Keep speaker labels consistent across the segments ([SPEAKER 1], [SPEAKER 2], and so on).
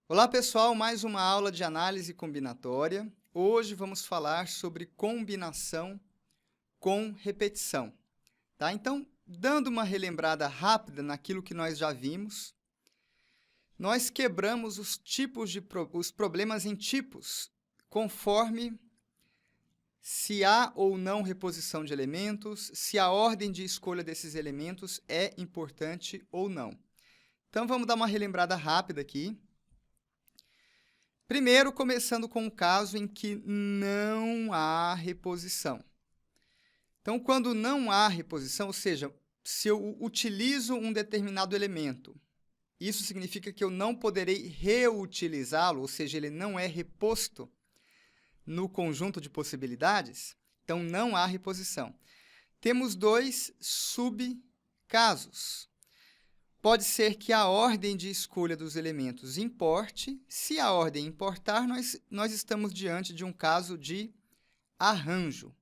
[SPEAKER 1] Olá pessoal, mais uma aula de análise combinatória. Hoje vamos falar sobre combinação com repetição. Tá? Então, dando uma relembrada rápida naquilo que nós já vimos, nós quebramos os problemas em tipos, conforme se há ou não reposição de elementos, se a ordem de escolha desses elementos é importante ou não. Então, vamos dar uma relembrada rápida aqui. Primeiro, começando com o caso em que não há reposição. Então, quando não há reposição, ou seja, se eu utilizo um determinado elemento, isso significa que eu não poderei reutilizá-lo, ou seja, ele não é reposto no conjunto de possibilidades, então não há reposição. Temos dois subcasos. Pode ser que a ordem de escolha dos elementos importe. Se a ordem importar, nós estamos diante de um caso de arranjo.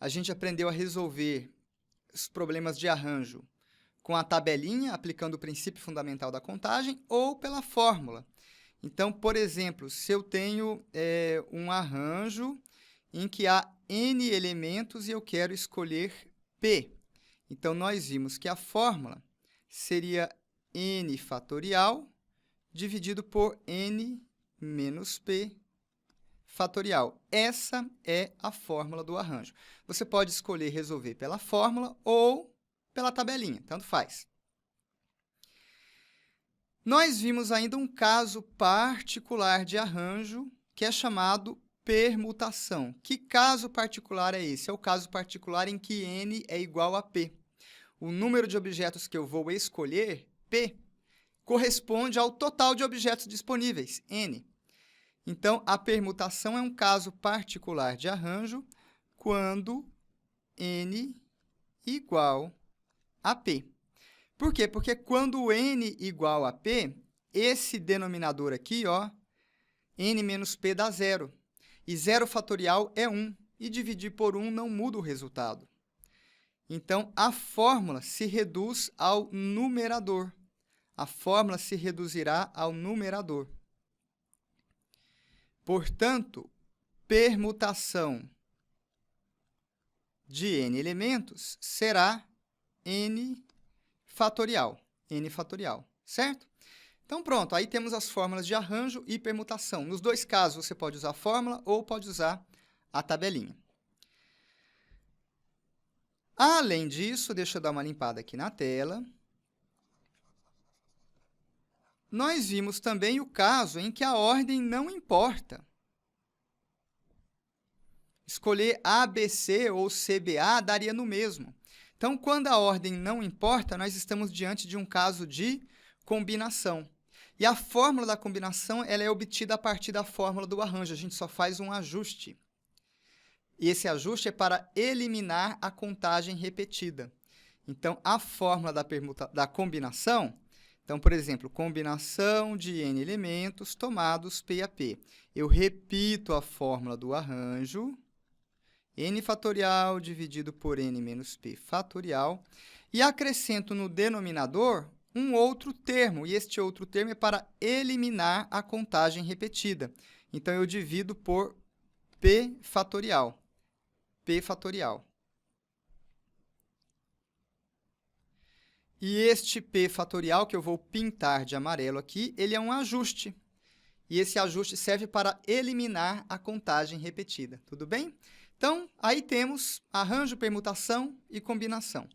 [SPEAKER 1] A gente aprendeu a resolver os problemas de arranjo com a tabelinha, aplicando o princípio fundamental da contagem, ou pela fórmula. Então, por exemplo, se eu tenho um arranjo em que há n elementos e eu quero escolher p. Então, nós vimos que a fórmula seria n fatorial dividido por n menos p fatorial. Essa é a fórmula do arranjo. Você pode escolher resolver pela fórmula ou pela tabelinha, tanto faz. Nós vimos ainda um caso particular de arranjo, que é chamado permutação. Que caso particular é esse? É o caso particular em que n é igual a p. O número de objetos que eu vou escolher, P, corresponde ao total de objetos disponíveis, N. Então, a permutação é um caso particular de arranjo quando N igual a P. Por quê? Porque quando N igual a P, esse denominador aqui, ó, N menos P dá zero. E zero fatorial é 1. E dividir por 1 não muda o resultado. Então, a fórmula se reduz ao numerador. A fórmula se reduzirá ao numerador. Portanto, permutação de n elementos será n fatorial. N fatorial, certo? Então, pronto. Aí temos as fórmulas de arranjo e permutação. Nos dois casos, você pode usar a fórmula ou pode usar a tabelinha. Além disso, deixa eu dar uma limpada aqui na tela. Nós vimos também o caso em que a ordem não importa. Escolher ABC ou CBA daria no mesmo. Então, quando a ordem não importa, nós estamos diante de um caso de combinação. E a fórmula da combinação ela é obtida a partir da fórmula do arranjo. A gente só faz um ajuste. E esse ajuste é para eliminar a contagem repetida. Então, a fórmula da combinação, então, por exemplo, combinação de n elementos tomados P a P. Eu repito a fórmula do arranjo, n fatorial dividido por n menos p fatorial, e acrescento no denominador um outro termo, e este outro termo é para eliminar a contagem repetida. Então, eu divido por p fatorial. P fatorial. E este p fatorial, que eu vou pintar de amarelo aqui, ele é um ajuste. E esse ajuste serve para eliminar a contagem repetida. Tudo bem? Então, aí temos arranjo, permutação e combinação.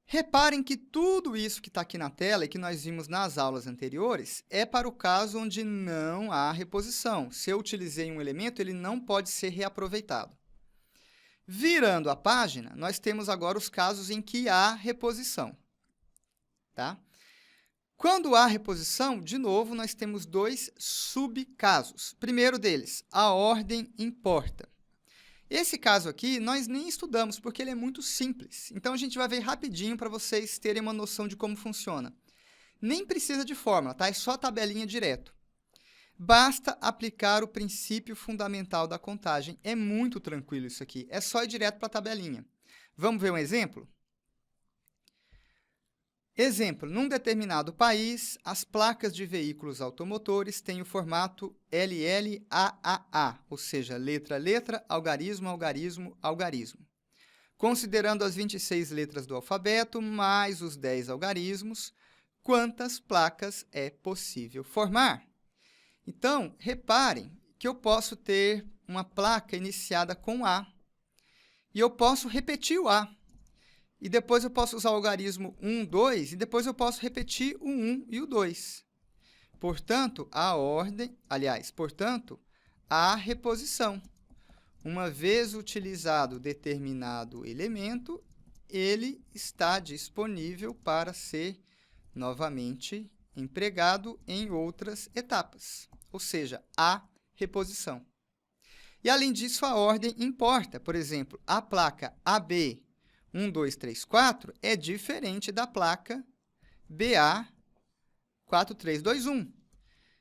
[SPEAKER 1] Reparem que tudo isso que está aqui na tela e que nós vimos nas aulas anteriores é para o caso onde não há reposição. Se eu utilizei um elemento, ele não pode ser reaproveitado. Virando a página, nós temos agora os casos em que há reposição. Tá? Quando há reposição, de novo, nós temos dois subcasos. Primeiro deles, a ordem importa. Esse caso aqui, nós nem estudamos, porque ele é muito simples. Então, a gente vai ver rapidinho para vocês terem uma noção de como funciona. Nem precisa de fórmula, tá? É só a tabelinha direto. Basta aplicar o princípio fundamental da contagem. É muito tranquilo isso aqui. É só ir direto para a tabelinha. Vamos ver um exemplo? Exemplo, num determinado país, as placas de veículos automotores têm o formato LLAAA, ou seja, letra, letra, algarismo, algarismo, algarismo. Considerando as 26 letras do alfabeto, mais os 10 algarismos, quantas placas é possível formar? Então, reparem que eu posso ter uma placa iniciada com A, e eu posso repetir o A. E depois eu posso usar o algarismo 1, 2, e depois eu posso repetir o 1 e o 2. Portanto, a reposição. Uma vez utilizado determinado elemento, ele está disponível para ser novamente empregado em outras etapas, ou seja, a reposição. E, além disso, a ordem importa. Por exemplo, a placa AB 1, 2, 3, 4 é diferente da placa BA 4, 3, 2, 1.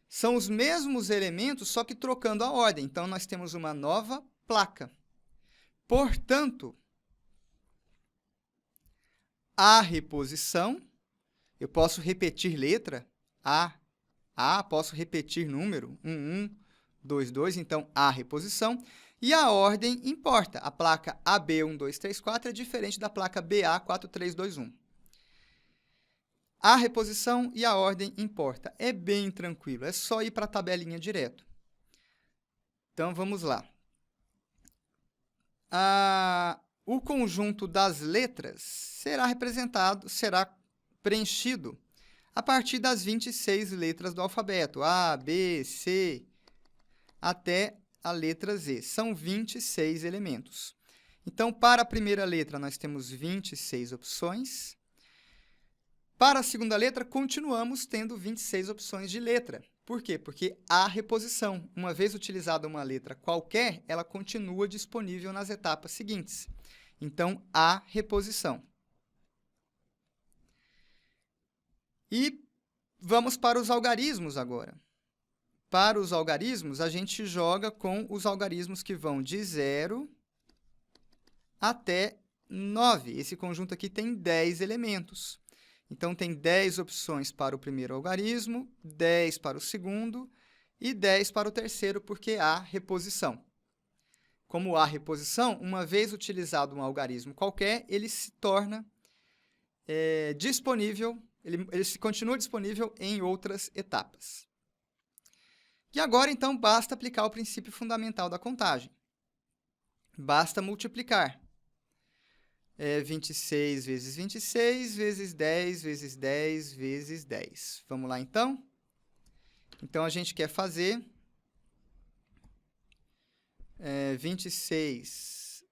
[SPEAKER 1] São os mesmos elementos, só que trocando a ordem. Então, nós temos uma nova placa. Portanto, a reposição, eu posso repetir letra, A, posso repetir número, 1, 1, 2, 2, então a reposição. E a ordem importa. A placa AB 1, 2, 3, 4 é diferente da placa BA 4, 3, 2, 1. A reposição e a ordem importa. É bem tranquilo, é só ir para a tabelinha direto. Então, vamos lá. O conjunto das letras será preenchido a partir das 26 letras do alfabeto, A, B, C, até a letra Z. São 26 elementos. Então, para a primeira letra, nós temos 26 opções. Para a segunda letra, continuamos tendo 26 opções de letra. Por quê? Porque há reposição. Uma vez utilizada uma letra qualquer, ela continua disponível nas etapas seguintes. Então, há reposição. E vamos para os algarismos agora. Para os algarismos, a gente joga com os algarismos que vão de 0 até 9. Esse conjunto aqui tem 10 elementos. Então, tem 10 opções para o primeiro algarismo, 10 para o segundo e 10 para o terceiro, porque há reposição. Como há reposição, uma vez utilizado um algarismo qualquer, ele se torna disponível, ele continua disponível em outras etapas. E agora, então, basta aplicar o princípio fundamental da contagem. Basta multiplicar. 26 vezes 26, vezes 10, vezes 10, vezes 10. Vamos lá, então? Então, a gente quer fazer 26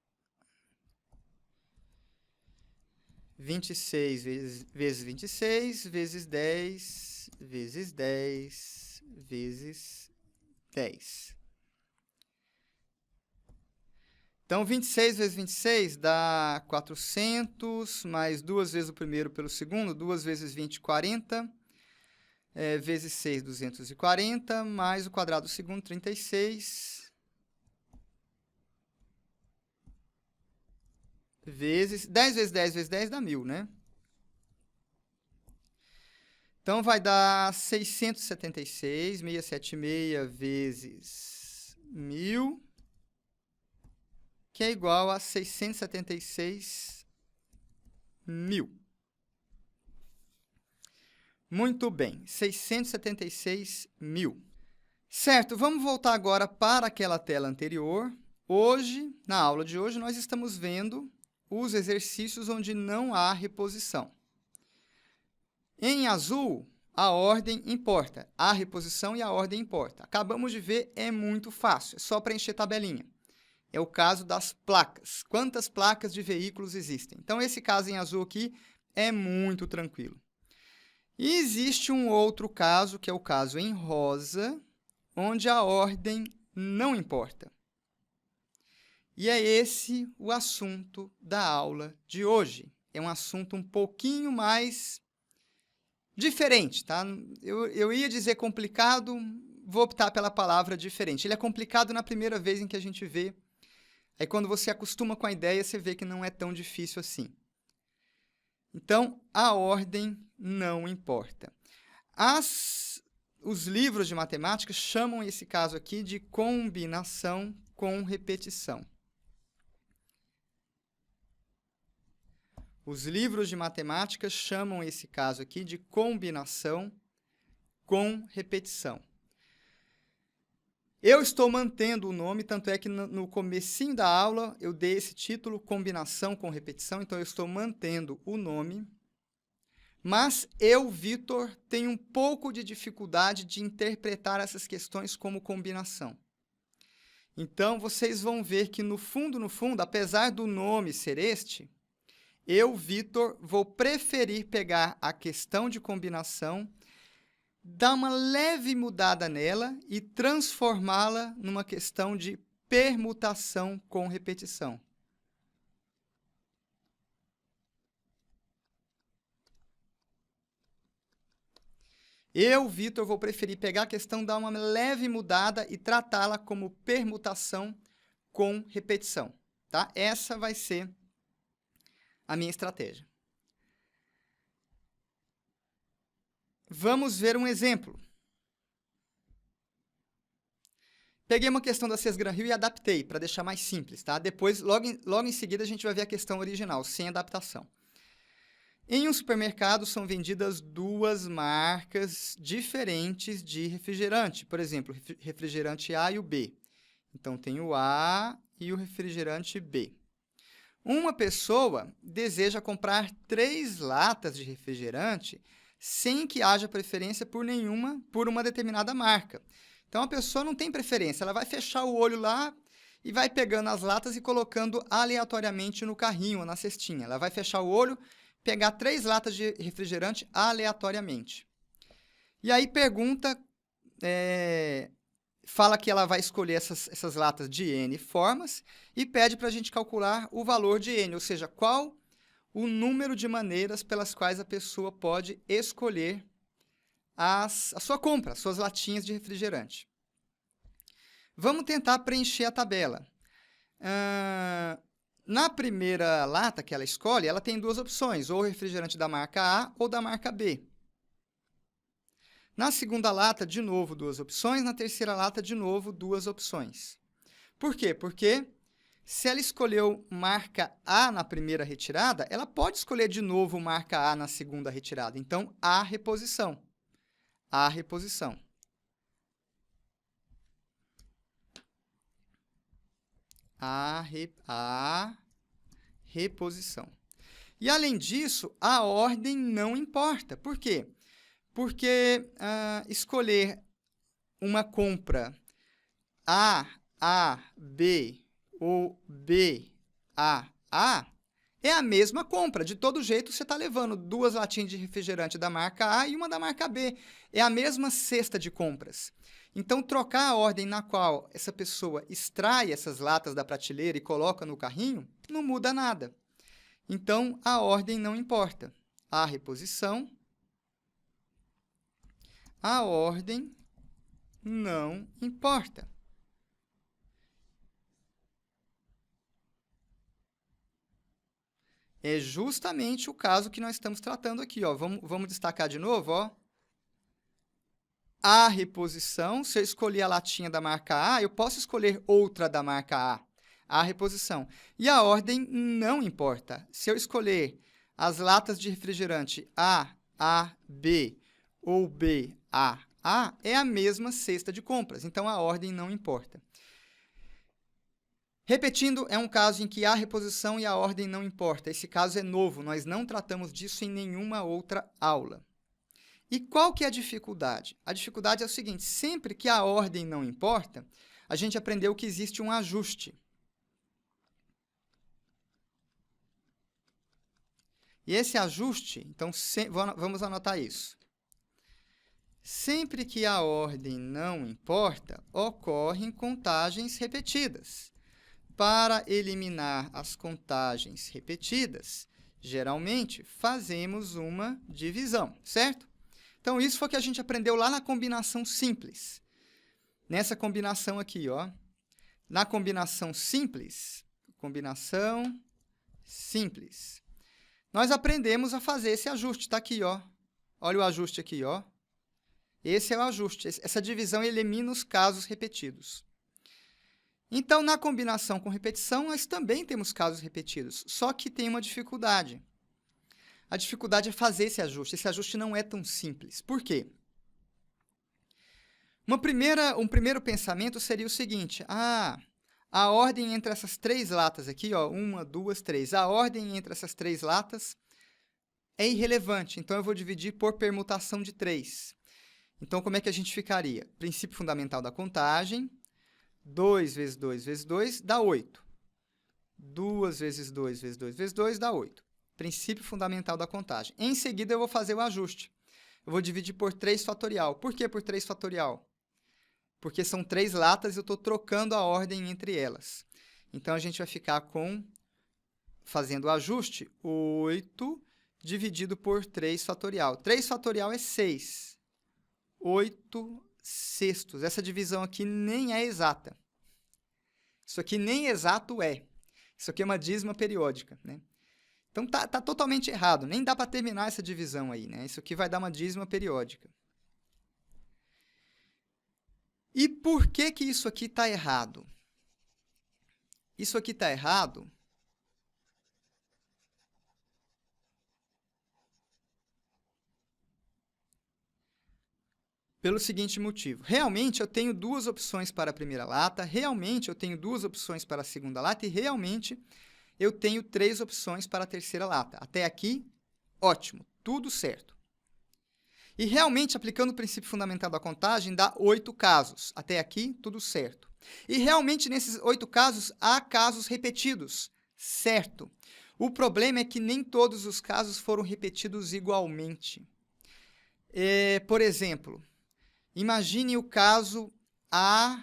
[SPEAKER 1] vezes 26, vezes 10, vezes 10, vezes 10. Então, 26 vezes 26 dá 400, mais 2 vezes o primeiro pelo segundo, 2 vezes 20, 40, vezes 6, 240, mais o quadrado do segundo, 36, vezes 10 vezes 10 vezes 10 dá 1.000, né? Então, vai dar 676, 676 vezes 1.000, que é igual a 676.000. Muito bem, 676.000. Certo, vamos voltar agora para aquela tela anterior. Hoje, na aula de hoje, nós estamos vendo os exercícios onde não há reposição. Em azul, a ordem importa. A reposição e a ordem importa. Acabamos de ver, é muito fácil, é só preencher tabelinha. É o caso das placas. Quantas placas de veículos existem? Então, esse caso em azul aqui é muito tranquilo. E existe um outro caso, que é o caso em rosa, onde a ordem não importa. E é esse o assunto da aula de hoje. É um assunto um pouquinho mais diferente, tá? Eu ia dizer complicado, vou optar pela palavra diferente. Ele é complicado na primeira vez em que a gente vê. Aí, quando você acostuma com a ideia, você vê que não é tão difícil assim. Então, a ordem não importa. Os livros de matemática chamam esse caso aqui de combinação com repetição. Os livros de matemática chamam esse caso aqui de combinação com repetição. Eu estou mantendo o nome, tanto é que no comecinho da aula eu dei esse título, combinação com repetição, então eu estou mantendo o nome. Mas eu, Vitor, tenho um pouco de dificuldade de interpretar essas questões como combinação. Então, vocês vão ver que no fundo, apesar do nome ser este, eu, Vitor, vou preferir pegar a questão de combinação, dar uma leve mudada nela e transformá-la numa questão de permutação com repetição. Eu, Vitor, vou preferir pegar a questão, dar uma leve mudada e tratá-la como permutação com repetição. Tá? Essa vai ser a minha estratégia. Vamos ver um exemplo. Peguei uma questão da Cesgran-Hill e adaptei, para deixar mais simples. Tá? Depois, logo em seguida, a gente vai ver a questão original, sem adaptação. Em um supermercado, são vendidas duas marcas diferentes de refrigerante. Por exemplo, refrigerante A e o B. Então, tem o A e o refrigerante B. Uma pessoa deseja comprar 3 latas de refrigerante sem que haja preferência por uma determinada marca. Então, a pessoa não tem preferência, ela vai fechar o olho lá e vai pegando as latas e colocando aleatoriamente no carrinho ou na cestinha. Ela vai fechar o olho, pegar 3 latas de refrigerante aleatoriamente. E aí pergunta, fala que ela vai escolher essas latas de N formas e pede para a gente calcular o valor de N, ou seja, qual o número de maneiras pelas quais a pessoa pode escolher a sua compra, as suas latinhas de refrigerante. Vamos tentar preencher a tabela. Na primeira lata que ela escolhe, ela tem 2 opções, ou refrigerante da marca A ou da marca B. Na segunda lata, de novo, 2 opções. Na terceira lata, de novo, 2 opções. Por quê? Porque se ela escolheu marca A na primeira retirada, ela pode escolher de novo marca A na segunda retirada. Então, A reposição. A reposição. A reposição. E, além disso, a ordem não importa. Por quê? Porque escolher uma compra A, B ou B, A é a mesma compra. De todo jeito, você está levando 2 latinhas de refrigerante da marca A e uma da marca B. É a mesma cesta de compras. Então, trocar a ordem na qual essa pessoa extrai essas latas da prateleira e coloca no carrinho, não muda nada. Então, a ordem não importa. A reposição, a ordem não importa. É justamente o caso que nós estamos tratando aqui. Ó. Vamos destacar de novo. Ó. A reposição, se eu escolher a latinha da marca A, eu posso escolher outra da marca A. A reposição. E a ordem não importa. Se eu escolher as latas de refrigerante A, B ou B, A, é a mesma cesta de compras. Então, a ordem não importa. Repetindo, é um caso em que a reposição e a ordem não importa. Esse caso é novo, nós não tratamos disso em nenhuma outra aula. E qual que é a dificuldade? A dificuldade é o seguinte, sempre que a ordem não importa, a gente aprendeu que existe um ajuste. E esse ajuste, então, vamos anotar isso. Sempre que a ordem não importa, ocorrem contagens repetidas. Para eliminar as contagens repetidas, geralmente fazemos uma divisão, certo? Então, isso foi o que a gente aprendeu lá na combinação simples. nessa combinação aqui, ó. Na combinação simples, nós aprendemos a fazer esse ajuste, tá aqui, ó. Olha o ajuste aqui, ó. Esse é o ajuste. Essa divisão elimina os casos repetidos. Então, na combinação com repetição, nós também temos casos repetidos, só que tem uma dificuldade. A dificuldade é fazer esse ajuste. Esse ajuste não é tão simples. Por quê? Um primeiro pensamento seria o seguinte: a ordem entre essas 3 latas aqui, ó, 1, 2, 3, a ordem entre essas 3 latas é irrelevante, então eu vou dividir por permutação de 3. Então, como é que a gente ficaria? Princípio fundamental da contagem, 2 vezes 2 vezes 2 dá 8. 2 vezes 2 vezes 2 vezes 2 dá 8. Princípio fundamental da contagem. Em seguida, eu vou fazer o ajuste. Eu vou dividir por 3 fatorial. Por que por 3 fatorial? Porque são 3 latas e eu estou trocando a ordem entre elas. Então, a gente vai ficar fazendo o ajuste, 8 dividido por 3 fatorial. 3 fatorial é 6. 8 sextos. Essa divisão aqui nem é exata. Isso aqui nem exato é. Isso aqui é uma dízima periódica, né? Então, tá totalmente errado. Nem dá para terminar essa divisão aí, né? Isso aqui vai dar uma dízima periódica. E por que que isso aqui está errado? Isso aqui está errado pelo seguinte motivo. Realmente, eu tenho 2 opções para a primeira lata, realmente, eu tenho 2 opções para a segunda lata e, realmente, eu tenho 3 opções para a terceira lata. Até aqui, ótimo, tudo certo. E, realmente, aplicando o princípio fundamental da contagem, dá 8 casos. Até aqui, tudo certo. E, realmente, nesses 8 casos, há casos repetidos. Certo. O problema é que nem todos os casos foram repetidos igualmente. Por exemplo, imagine o caso A,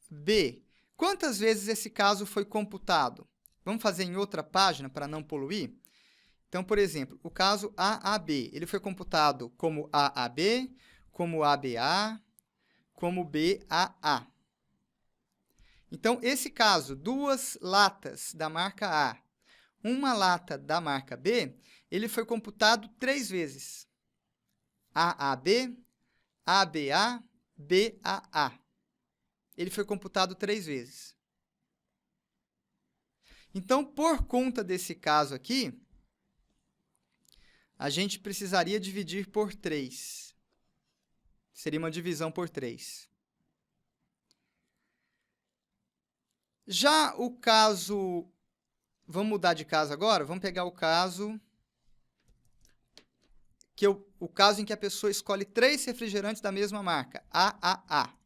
[SPEAKER 1] B. Quantas vezes esse caso foi computado? Vamos fazer em outra página para não poluir? Então, por exemplo, o caso AAB, ele foi computado como AAB, como ABA, como BAA. Então, esse caso, 2 latas da marca A, 1 lata da marca B, ele foi computado 3 vezes. AAB, ABA, BAA. Ele foi computado 3 vezes. Então, por conta desse caso aqui, a gente precisaria dividir por 3. Seria uma divisão por 3. Já o caso... Vamos mudar de caso agora? Vamos pegar o caso... o caso em que a pessoa escolhe 3 refrigerantes da mesma marca, AAA.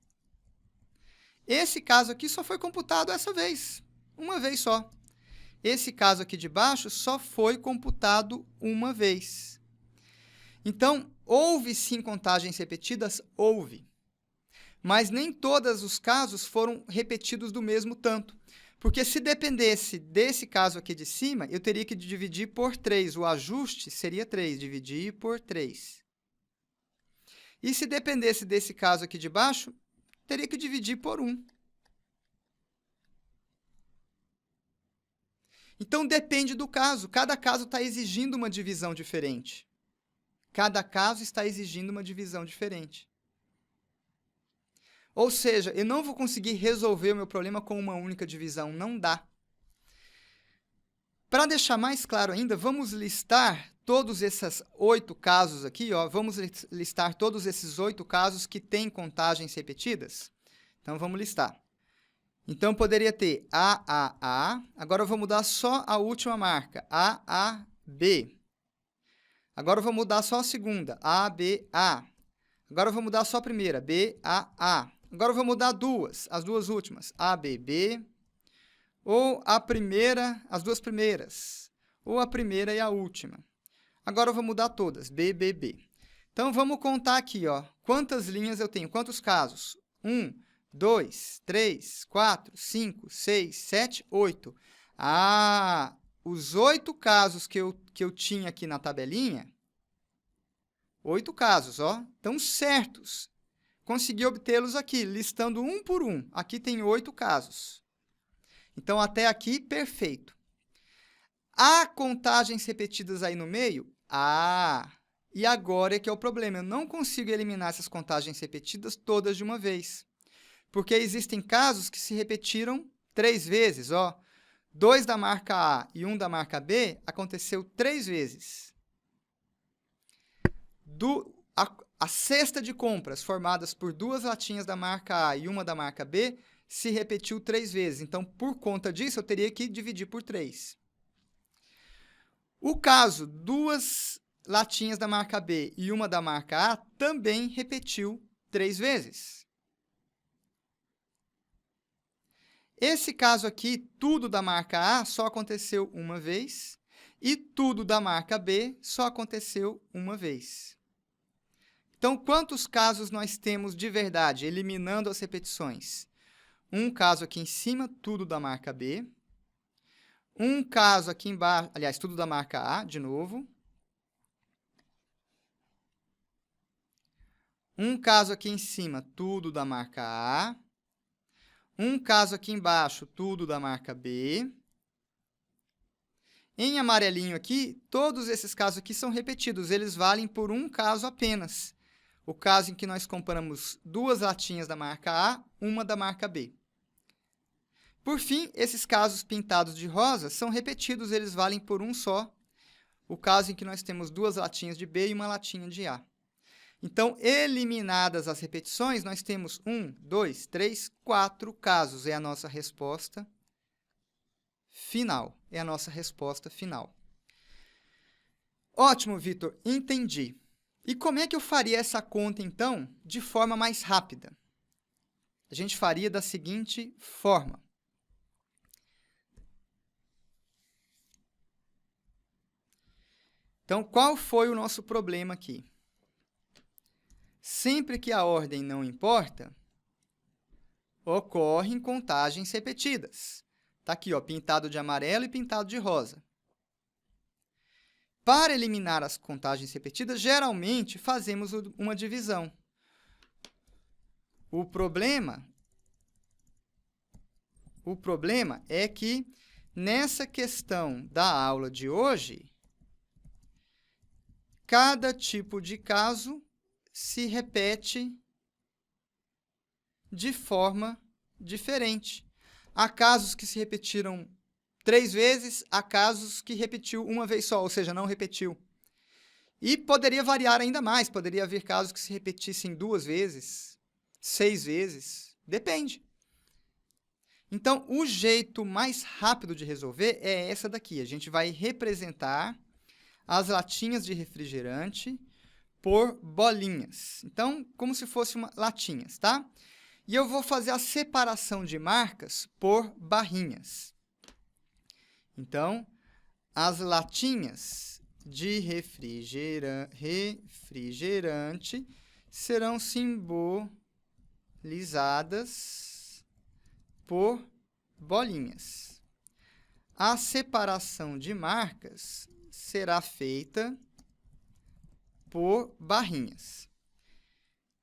[SPEAKER 1] Esse caso aqui só foi computado essa vez, uma vez só. Esse caso aqui de baixo só foi computado uma vez. Então, houve sim contagens repetidas? Houve. Mas nem todos os casos foram repetidos do mesmo tanto. Porque se dependesse desse caso aqui de cima, eu teria que dividir por 3. O ajuste seria 3, dividir por 3. E se dependesse desse caso aqui de baixo, teria que dividir por 1. Então, depende do caso. Cada caso está exigindo uma divisão diferente. Cada caso está exigindo uma divisão diferente. Ou seja, eu não vou conseguir resolver o meu problema com uma única divisão. Não dá. Para deixar mais claro ainda, vamos listar todos esses 8 casos aqui. Ó, vamos listar todos esses 8 casos que têm contagens repetidas. Então, vamos listar. Então, poderia ter AAA. Agora, eu vou mudar só a última marca, AAB. Agora, eu vou mudar só a segunda, ABA. Agora, eu vou mudar só a primeira, BAA. Agora, eu vou mudar as duas últimas, ABB, ou a primeira, as duas primeiras, ou a primeira e a última. Agora, eu vou mudar todas, BBB. Então, vamos contar aqui, ó, quantas linhas eu tenho, quantos casos? 1, 2, 3, 4, 5, 6, 7, 8. Os 8 casos que eu tinha aqui na tabelinha, 8 casos, ó, estão certos. consegui obtê-los aqui, listando um por um. Aqui tem 8 casos. Então, até aqui, perfeito. Há contagens repetidas aí no meio? E agora é que é o problema. Eu não consigo eliminar essas contagens repetidas todas de uma vez. Porque existem casos que se repetiram 3 vezes. 2 da marca A e 1 da marca B aconteceu 3 vezes. A cesta de compras formadas por 2 latinhas da marca A e uma da marca B se repetiu 3 vezes. Então, por conta disso, eu teria que dividir por 3. O caso 2 latinhas da marca B e uma da marca A também repetiu 3 vezes. Esse caso aqui, tudo da marca A só aconteceu uma vez e tudo da marca B só aconteceu uma vez. Então, quantos casos nós temos de verdade, eliminando as repetições? Um caso aqui em cima, tudo da marca B. Um caso aqui embaixo, aliás, tudo da marca A, de novo. Um caso aqui em cima, tudo da marca A. Um caso aqui embaixo, tudo da marca B. Em amarelinho aqui, todos esses casos aqui são repetidos, eles valem por um caso apenas. O caso em que nós comparamos 2 latinhas da marca A, uma da marca B. Por fim, esses casos pintados de rosa são repetidos, eles valem por um só. O caso em que nós temos 2 latinhas de B e uma latinha de A. Então, eliminadas as repetições, nós temos 1, 2, 3, 4 casos. É a nossa resposta final. É a nossa resposta final. Ótimo, Vitor. Entendi. E como é que eu faria essa conta, então, de forma mais rápida? A gente faria da seguinte forma. Então, qual foi o nosso problema aqui? Sempre que a ordem não importa, ocorrem contagens repetidas. Está aqui, pintado de amarelo e pintado de rosa. Para eliminar as contagens repetidas, geralmente fazemos uma divisão. O problema é que, nessa questão da aula de hoje, cada tipo de caso se repete de forma diferente. Há casos que se repetiram 3 vezes, há casos que repetiu uma vez só, ou seja, não repetiu. E poderia variar ainda mais, poderia haver casos que se repetissem 2 vezes, 6 vezes, depende. Então, o jeito mais rápido de resolver é essa daqui. A gente vai representar as latinhas de refrigerante por bolinhas. Então, como se fossem latinhas, tá? E eu vou fazer a separação de marcas por barrinhas. Então, as latinhas de refrigerante serão simbolizadas por bolinhas. A separação de marcas será feita por barrinhas.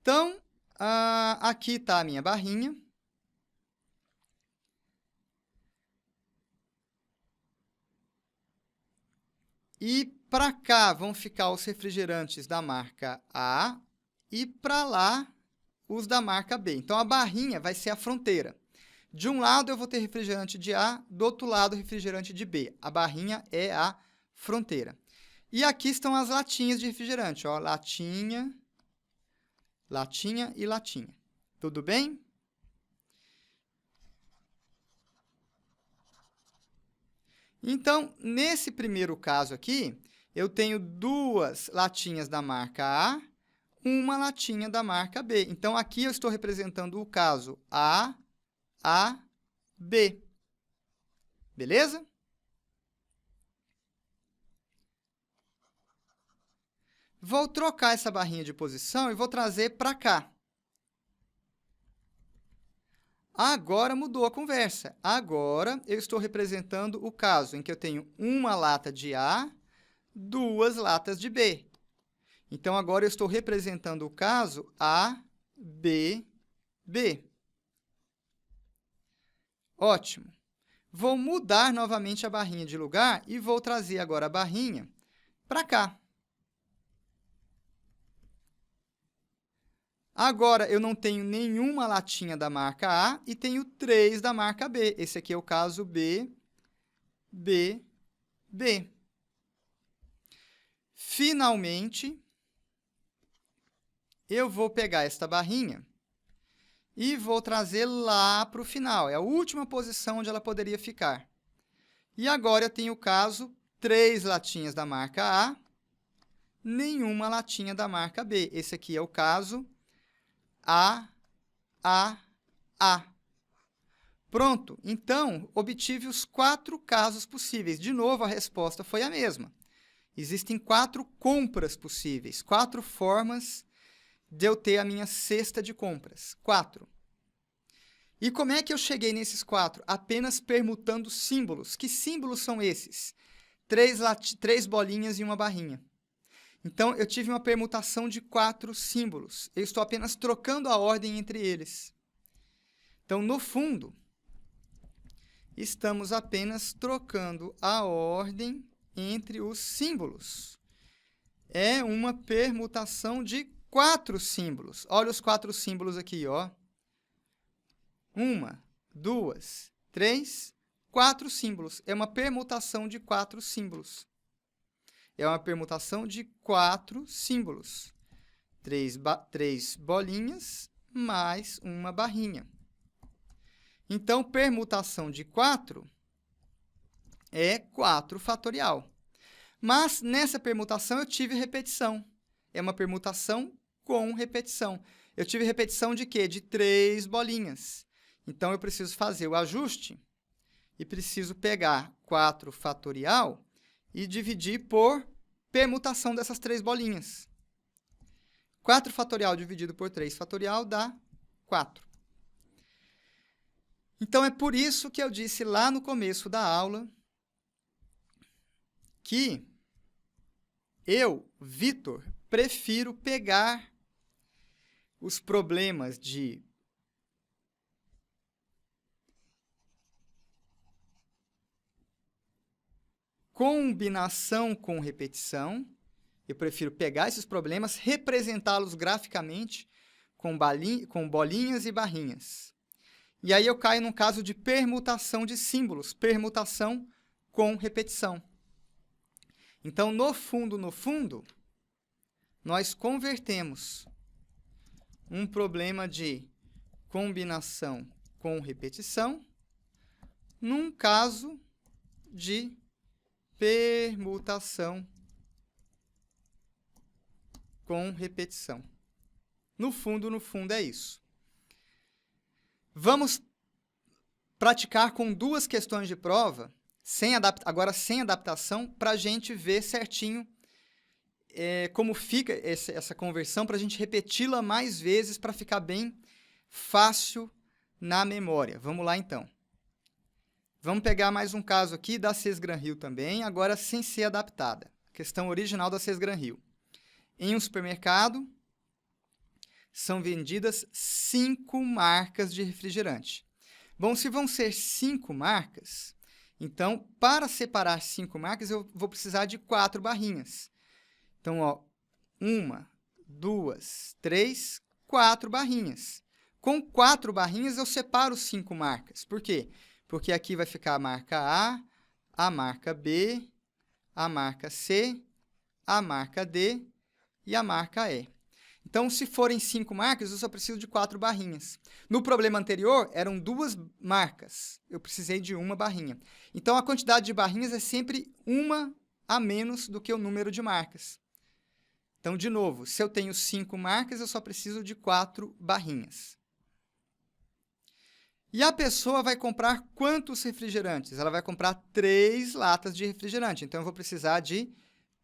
[SPEAKER 1] Então, aqui está a minha barrinha. E para cá vão ficar os refrigerantes da marca A e para lá os da marca B. Então, a barrinha vai ser a fronteira. De um lado eu vou ter refrigerante de A, do outro lado refrigerante de B. A barrinha é a fronteira. E aqui estão as latinhas de refrigerante. Latinha, latinha e latinha. Tudo bem? Então, nesse primeiro caso aqui, eu tenho 2 latinhas da marca A, uma latinha da marca B. Então, aqui eu estou representando o caso A, B. Beleza? Vou trocar essa barrinha de posição e vou trazer para cá. Agora mudou a conversa. Agora eu estou representando o caso em que eu tenho uma lata de A, 2 latas de B. Então, agora eu estou representando o caso A B, B. Ótimo. Vou mudar novamente a barrinha de lugar e vou trazer agora a barrinha para cá. Agora, eu não tenho nenhuma latinha da marca A e tenho 3 da marca B. Esse aqui é o caso B, B, B. Finalmente, eu vou pegar esta barrinha e vou trazer lá para o final. É a última posição onde ela poderia ficar. E agora eu tenho o caso 3 latinhas da marca A, nenhuma latinha da marca B. Esse aqui é o caso A, A, A. Pronto. Então, obtive os 4 casos possíveis. De novo, a resposta foi a mesma. Existem 4 compras possíveis, 4 formas de eu ter a minha cesta de compras. 4. E como é que eu cheguei nesses 4? Apenas permutando símbolos. Que símbolos são esses? 3 bolinhas e uma barrinha. Então, eu tive uma permutação de 4 símbolos. Eu estou apenas trocando a ordem entre eles. Então, no fundo, estamos apenas trocando a ordem entre os símbolos. É uma permutação de 4 símbolos. Olha os 4 símbolos aqui, ó. 1, 2, 3, 4 símbolos. É uma permutação de 4 símbolos. É uma permutação de 4 símbolos. 3 bolinhas mais uma barrinha. Então, permutação de 4 é 4 fatorial. Mas, nessa permutação, eu tive repetição. É uma permutação com repetição. Eu tive repetição de quê? De 3 bolinhas. Então, eu preciso fazer o ajuste e preciso pegar 4 fatorial e dividir por permutação dessas 3 bolinhas. 4 fatorial dividido por 3 fatorial dá 4. Então, é por isso que eu disse lá no começo da aula que eu, Vitor, prefiro pegar os problemas de combinação com repetição. Eu prefiro pegar esses problemas, representá-los graficamente com bolinhas e barrinhas. E aí eu caio num caso de permutação de símbolos, permutação com repetição. Então, no fundo, nós convertemos um problema de combinação com repetição num caso de permutação com repetição. No fundo é isso. Vamos praticar com 2 questões de prova, agora sem adaptação, para a gente ver certinho como fica essa conversão, para a gente repeti-la mais vezes, para ficar bem fácil na memória. Vamos lá, então. Vamos pegar mais um caso aqui da Sesgran-Hill também, agora sem ser adaptada. Questão original da Sesgran-Hill. Em um supermercado, são vendidas 5 marcas de refrigerante. Bom, se vão ser 5 marcas, então, para separar 5 marcas, eu vou precisar de 4 barrinhas. Então, ó, 1, 2, 3, 4 barrinhas. Com 4 barrinhas, eu separo 5 marcas. Por quê? Porque aqui vai ficar a marca A marca B, a marca C, a marca D e a marca E. Então, se forem 5 marcas, eu só preciso de 4 barrinhas. No problema anterior, eram 2 marcas. Eu precisei de 1 barrinha. Então, a quantidade de barrinhas é sempre 1 a menos do que o número de marcas. Então, de novo, se eu tenho 5 marcas, eu só preciso de 4 barrinhas. E a pessoa vai comprar quantos refrigerantes? Ela vai comprar 3 latas de refrigerante. Então, eu vou precisar de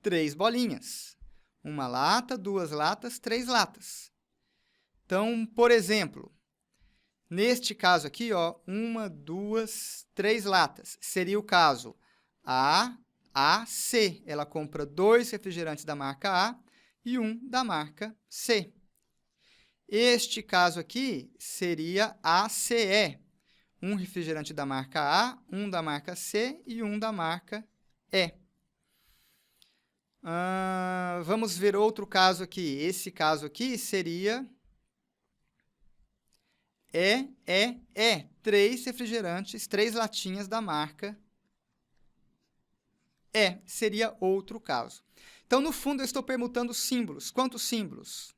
[SPEAKER 1] 3 bolinhas. 1 lata, 2 latas, 3 latas. Então, por exemplo, neste caso aqui, ó, 1, 2, 3 latas. Seria o caso C. Ela compra 2 refrigerantes da marca A e 1 da marca C. Este caso aqui seria ACE. Um refrigerante da marca A, um da marca C e um da marca E. Vamos ver outro caso aqui. Esse caso aqui seria E. 3 refrigerantes, 3 latinhas da marca E. Seria outro caso. Então, no fundo, eu estou permutando símbolos. Quantos símbolos?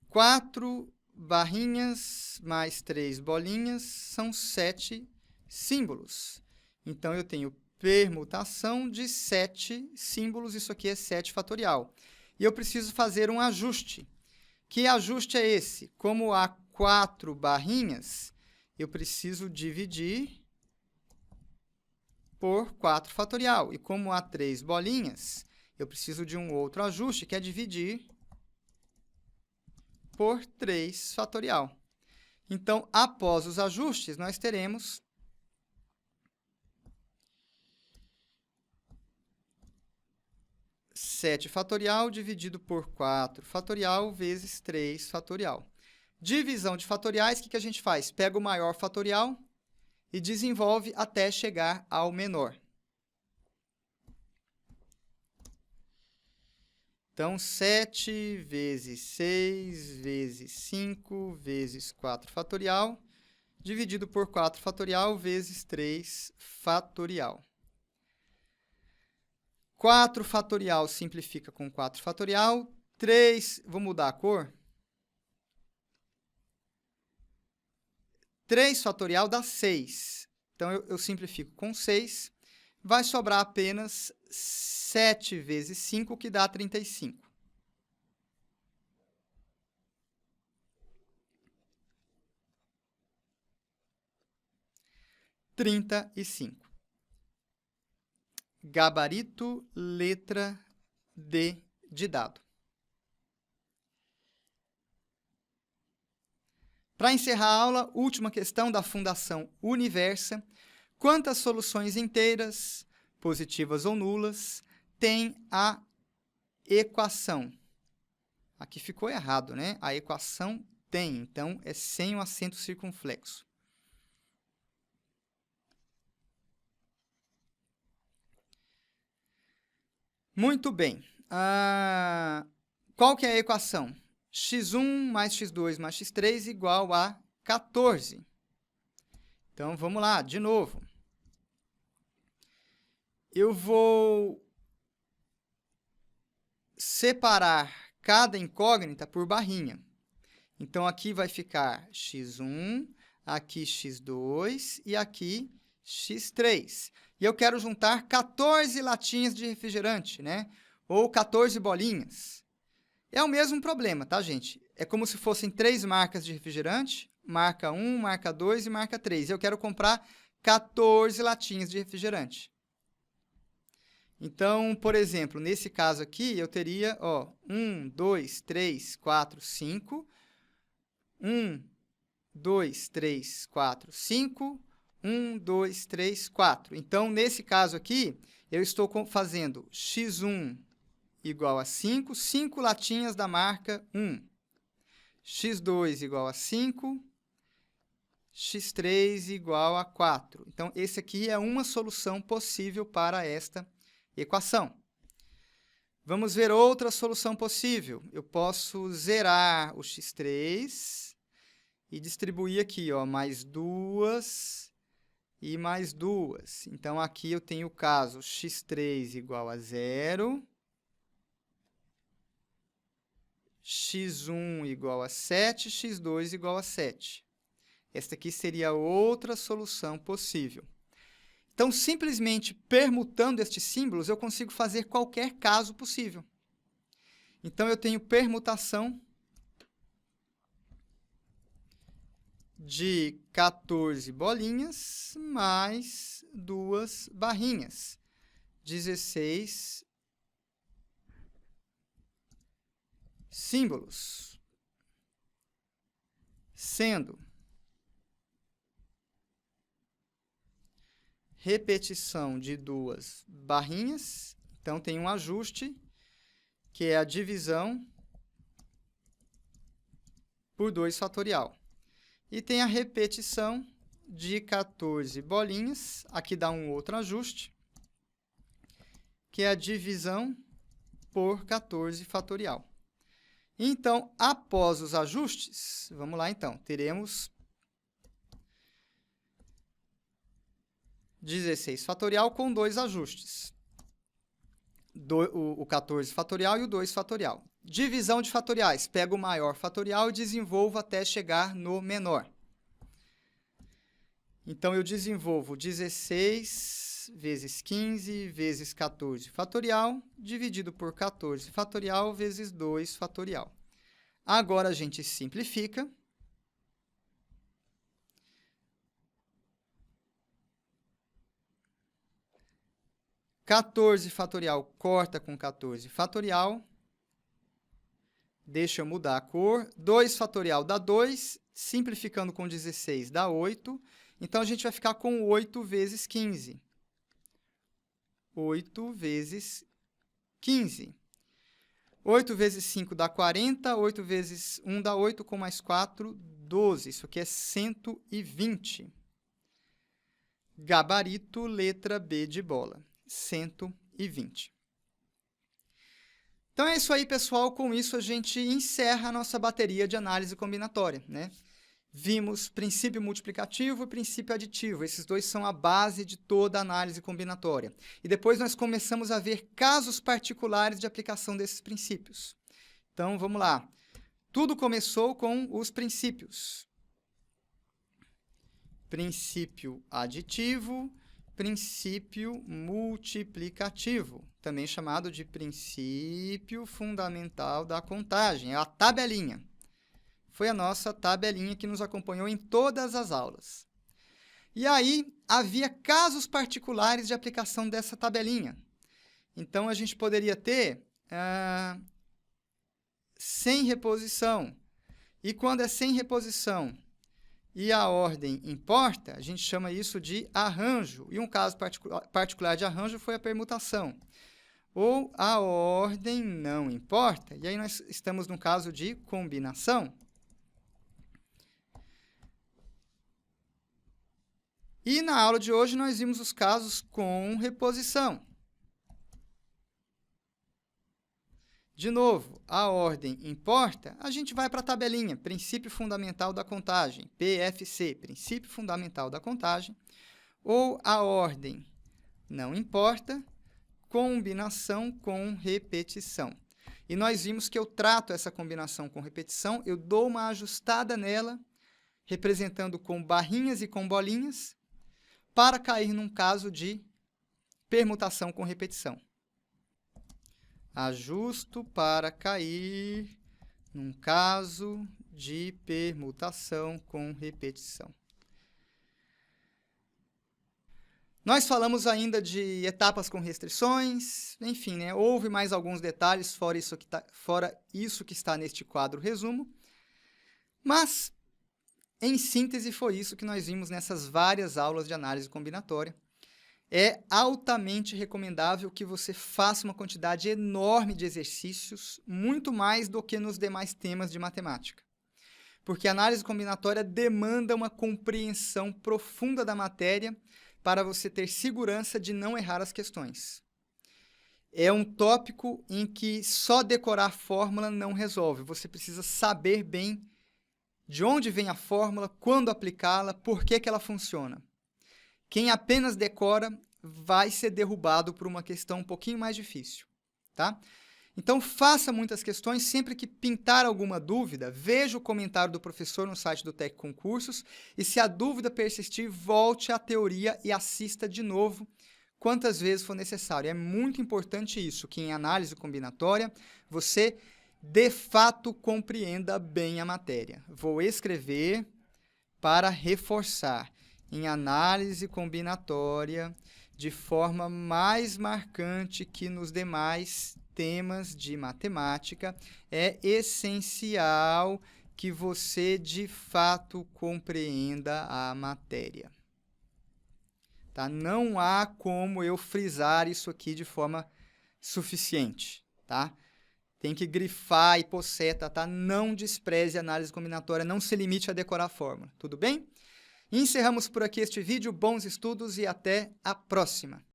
[SPEAKER 1] 4 barrinhas mais 3 bolinhas são 7 símbolos. Então, eu tenho permutação de 7 símbolos. Isso aqui é 7 fatorial. E eu preciso fazer um ajuste. Que ajuste é esse? Como há 4 barrinhas, eu preciso dividir por 4 fatorial. E como há 3 bolinhas, eu preciso de um outro ajuste, que é dividir por 3 fatorial. Então, após os ajustes, nós teremos 7 fatorial dividido por 4 fatorial vezes 3 fatorial. Divisão de fatoriais, o que a gente faz? Pega o maior fatorial e desenvolve até chegar ao menor. Então, 7 vezes 6 vezes 5 vezes 4 fatorial, dividido por 4 fatorial vezes 3 fatorial. 4 fatorial simplifica com 4 fatorial. 3, vou mudar a cor. 3 fatorial dá 6. Então, eu simplifico com 6. Vai sobrar apenas 7 vezes 5, que dá 35. Gabarito, letra D de dado. Para encerrar a aula, última questão da Fundação Universa. Quantas soluções inteiras, positivas ou nulas, tem a equação? Aqui ficou errado, né? A equação tem, então é sem o acento circunflexo. Muito bem. Qual que é a equação? x1 mais x2 mais x3 igual a 14. Então, vamos lá, de novo. Eu vou separar cada incógnita por barrinha. Então, aqui vai ficar x1, aqui x2 e aqui x3. E eu quero juntar 14 latinhas de refrigerante, né? Ou 14 bolinhas. É o mesmo problema, tá, gente? É como se fossem 3 marcas de refrigerante, marca 1, marca 2 e marca 3. Eu quero comprar 14 latinhas de refrigerante. Então, por exemplo, nesse caso aqui, eu teria 1, 2, 3, 4, 5. 1, 2, 3, 4, 5. 1, 2, 3, 4. Então, nesse caso aqui, eu estou fazendo x1 igual a 5, 5 latinhas da marca 1. x2 igual a 5, x3 igual a 4. Então, esse aqui é uma solução possível para esta equação. Vamos ver outra solução possível. Eu posso zerar o x3 e distribuir aqui, mais 2 e mais 2. Então, aqui eu tenho o caso x3 igual a 0, x1 igual a 7, x2 igual a 7. Esta aqui seria outra solução possível. Então, simplesmente permutando estes símbolos, eu consigo fazer qualquer caso possível. Então, eu tenho permutação de 14 bolinhas mais 2 barrinhas, 16 símbolos, sendo repetição de 2 barrinhas. Então, tem um ajuste, que é a divisão por 2 fatorial. E tem a repetição de 14 bolinhas. Aqui dá um outro ajuste, que é a divisão por 14 fatorial. Então, após os ajustes, vamos lá então, teremos 16 fatorial com 2 ajustes. O 14 fatorial e o 2 fatorial. Divisão de fatoriais. Pego o maior fatorial e desenvolvo até chegar no menor. Então, eu desenvolvo 16 vezes 15 vezes 14 fatorial, dividido por 14 fatorial vezes 2 fatorial. Agora, a gente simplifica. (14 fatorial corta com 14 fatorial). Deixa eu mudar a cor. 2 fatorial dá 2. Simplificando com 16 dá 8. Então, a gente vai ficar com 8 vezes 15. 8 vezes 15. 8 vezes 5 dá 40. 8 vezes 1 dá 8, com mais 4, 12. Isso aqui é 120. Gabarito, letra B de bola. 120. Então, é isso aí, pessoal. Com isso, a gente encerra a nossa bateria de análise combinatória, né? Vimos princípio multiplicativo e princípio aditivo. Esses dois são a base de toda a análise combinatória. E depois nós começamos a ver casos particulares de aplicação desses princípios. Então, vamos lá. Tudo começou com os princípios. Princípio aditivo, princípio multiplicativo, também chamado de princípio fundamental da contagem. É a tabelinha. Foi a nossa tabelinha que nos acompanhou em todas as aulas. E aí, havia casos particulares de aplicação dessa tabelinha. Então, a gente poderia ter sem reposição. E quando é sem reposição e a ordem importa, a gente chama isso de arranjo. E um caso particular de arranjo foi a permutação. Ou a ordem não importa. E aí, nós estamos num caso de combinação. E na aula de hoje, nós vimos os casos com reposição. De novo, a ordem importa, a gente vai para a tabelinha, princípio fundamental da contagem, PFC, princípio fundamental da contagem, ou a ordem não importa, combinação com repetição. E nós vimos que eu trato essa combinação com repetição, eu dou uma ajustada nela, representando com barrinhas e com bolinhas, para cair num caso de permutação com repetição. Ajusto para cair num caso de permutação com repetição. Nós falamos ainda de etapas com restrições, enfim, né? Houve mais alguns detalhes fora isso que está neste quadro resumo, mas, em síntese, foi isso que nós vimos nessas várias aulas de análise combinatória. É altamente recomendável que você faça uma quantidade enorme de exercícios, muito mais do que nos demais temas de matemática. Porque a análise combinatória demanda uma compreensão profunda da matéria para você ter segurança de não errar as questões. É um tópico em que só decorar a fórmula não resolve. Você precisa saber bem de onde vem a fórmula, quando aplicá-la, por que ela funciona. Quem apenas decora vai ser derrubado por uma questão um pouquinho mais difícil, tá? Então, faça muitas questões. Sempre que pintar alguma dúvida, veja o comentário do professor no site do Tec Concursos e, se a dúvida persistir, volte à teoria e assista de novo quantas vezes for necessário. É muito importante isso, que em análise combinatória você de fato compreenda bem a matéria. Vou escrever para reforçar. Em análise combinatória, de forma mais marcante que nos demais temas de matemática, é essencial que você de fato compreenda a matéria. Tá? Não há como eu frisar isso aqui de forma suficiente, tá? Tem que grifar e pôr seta, tá? Não despreze a análise combinatória, não se limite a decorar a fórmula, tudo bem? Encerramos por aqui este vídeo, bons estudos e até a próxima!